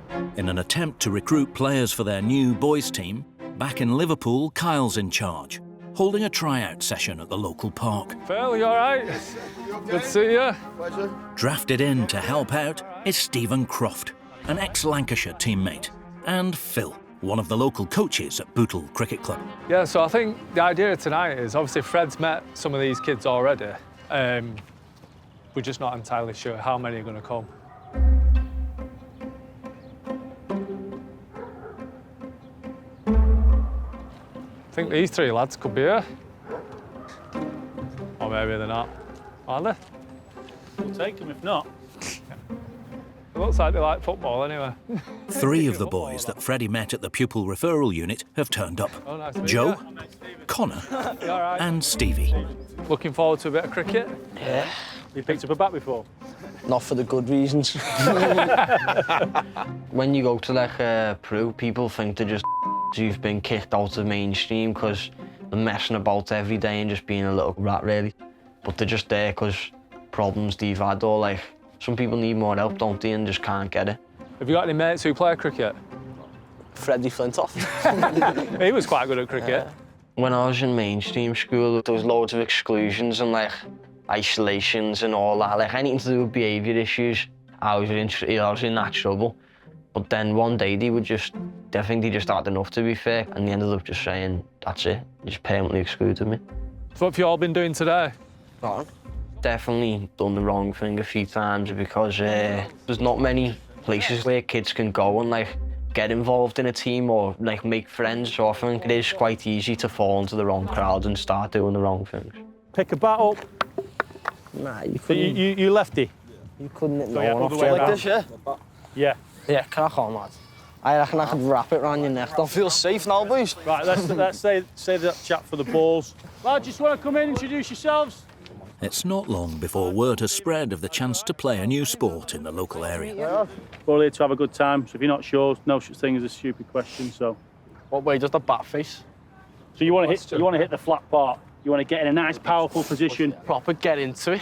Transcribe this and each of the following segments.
In an attempt to recruit players for their new boys team, back in Liverpool, Kyle's in charge, holding a tryout session at the local park. Phil, you all right? Good to see you. Pleasure. Drafted in to help out is Stephen Croft, an ex-Lancashire teammate, and Phil, one of the local coaches at Bootle Cricket Club. Yeah, so I think the idea tonight is, obviously Fred's met some of these kids already. We're just not entirely sure how many are going to come. I think these three lads could be here. Or maybe they're not. Are they? We'll take them if not. It looks like they like football anyway. Three of the boys that Freddie met at the pupil referral unit have turned up. Oh, nice to meet Joe, you. Connor, You all right? and Stevie. Looking forward to a bit of cricket? Yeah, You picked up a bat before? not for the good reasons. When you go to like pro, people think they're just you've been kicked out of mainstream because they're messing about every day and just being a little rat, really. But they're just there because problems they've had, or like some people need more help, don't they, and just can't get it. Have you got any mates who play cricket? Freddie Flintoff. He was quite good at cricket. When I was in mainstream school, there was loads of exclusions and like isolations and all that, like anything to do with behaviour issues. I was in that trouble. But then one day I think they just had enough, to be fair, and they ended up just saying, that's it, they just permanently excluded me. So what have you all been doing today? Wrong. Definitely done the wrong thing a few times because there's not many places where kids can go and like get involved in a team or like make friends. So I think it is quite easy to fall into the wrong crowd and start doing the wrong things. Pick a bat up. Nah, you So couldn't. you lefty? You couldn't hit So no yeah, one other off way like around. this, yeah? Yeah. Yeah, crack on, lad. I reckon I could wrap it round your neck. Don't feel safe now, boys. Right, let's save that chat for the balls. Lads, just want to come in, introduce yourselves. It's not long before word has spread of the chance to play a new sport in the local area. We're all here to have a good time, so if you're not sure, no such thing as a stupid question, so. What way does the bat face? So you want to hit the flat part. You want to get in a nice, powerful position. Proper get into it.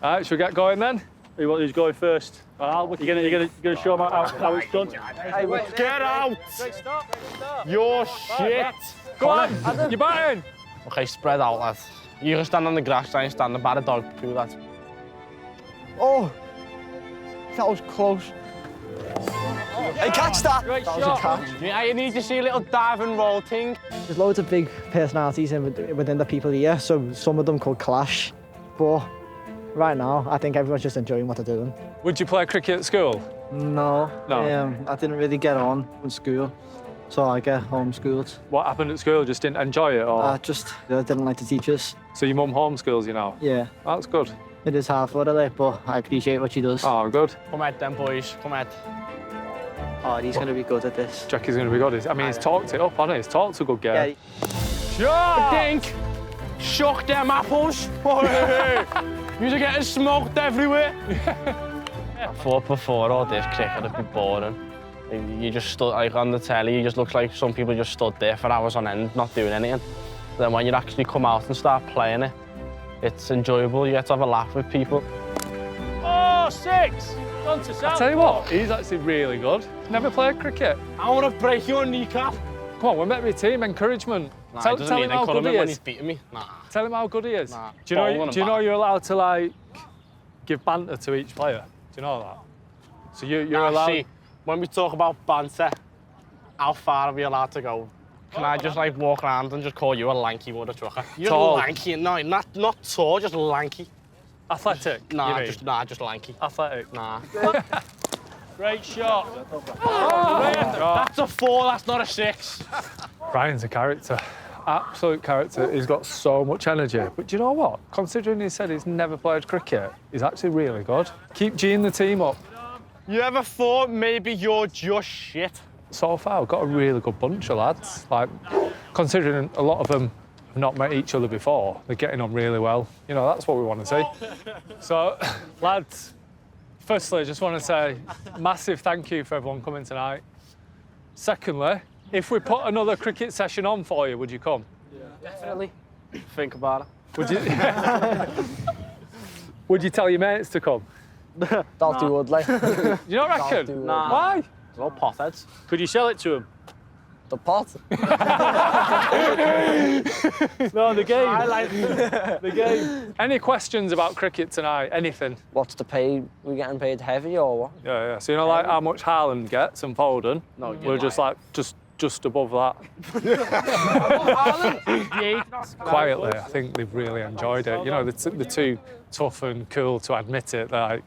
All right, should we get going then? Who's going first? You're gonna show them how it's done. Get out! Great start. You're shit! Go on, you're batting. Okay, spread out, lad. You can stand on the grass, try and stand about a dog poo, lad. Oh! That was close. Hey, catch that! Great That was a shot. catch. Yeah, you need to see a little dive and roll thing. There's loads of big personalities within the people here, so some of them could clash. But right now, I think everyone's just enjoying what they're doing. Would you play cricket at school? No, No. I didn't really get on in school, so I get homeschooled. What happened at school? Just didn't enjoy it, or? I didn't like the teachers. So your mum homeschools you now? Yeah, That's good. it is hard for her, but I appreciate what she does. Oh, good. Come at them, boys. Come at. Oh, he's going to be good at this. Jackie's going to be good. I mean, he's talked it up, hasn't he? He's talked a good Yeah, game. Shot! Dink! Shuck them apples! You're getting smoked everywhere! I thought before all this cricket would be boring. You just stood, like on the telly, you just look like some people just stood there for hours on end, not doing anything. Then when you actually come out and start playing it, it's enjoyable. You get to have a laugh with people. Oh, 6! On to I Sam. tell you what, he's actually really good. Never played cricket. I want to break your kneecap. Come on, we're meant to be a team. Encouragement. Nah, tell it doesn't mean him how good he encouragement when is. he's beating me. Nah. Tell him how good he is. Nah, Do you know you're allowed to like give banter to each player? Do you know that? So you're allowed. See, when we talk about banter, how far are we allowed to go? Can I just like walk around and just call you a lanky water trucker? You're Tall. lanky, no, not tall, just lanky. Athletic. you mean? Just lanky. Athletic. Nah. Great shot. That's a 4, that's not a 6. Brian's a character. Absolute character. He's got so much energy. But do you know what? Considering he said he's never played cricket, he's actually really good. Keep G'ing the team up. You ever thought maybe you're just shit? So far, we've got a really good bunch of lads. Like, considering a lot of them have not met each other before, they're getting on really well. You know, that's what we want to see. So, lads, firstly, I just want to say massive thank you for everyone coming tonight. Secondly, if we put another cricket session on for you, would you come? Definitely. Think about it. Would you? Would you tell your mates to come? Don't do Woodley. You don't reckon? Nah. Why? They're all potheads. Could you sell it to him? The pot. No, the game. I like the game. Any questions about cricket tonight? Anything? What's the pay? We getting paid heavy or what? Yeah. So you know, like how much Haaland gets and Foden? No, we're just like just above that. Quietly, I think they've really enjoyed it. You know, they're too tough and cool to admit it. They're like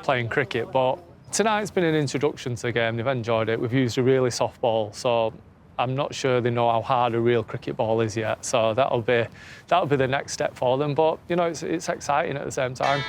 playing cricket, but tonight's been an introduction to the game. They've enjoyed it. We've used a really soft ball, so I'm not sure they know how hard a real cricket ball is yet. So that'll be the next step for them. But you know, it's exciting at the same time.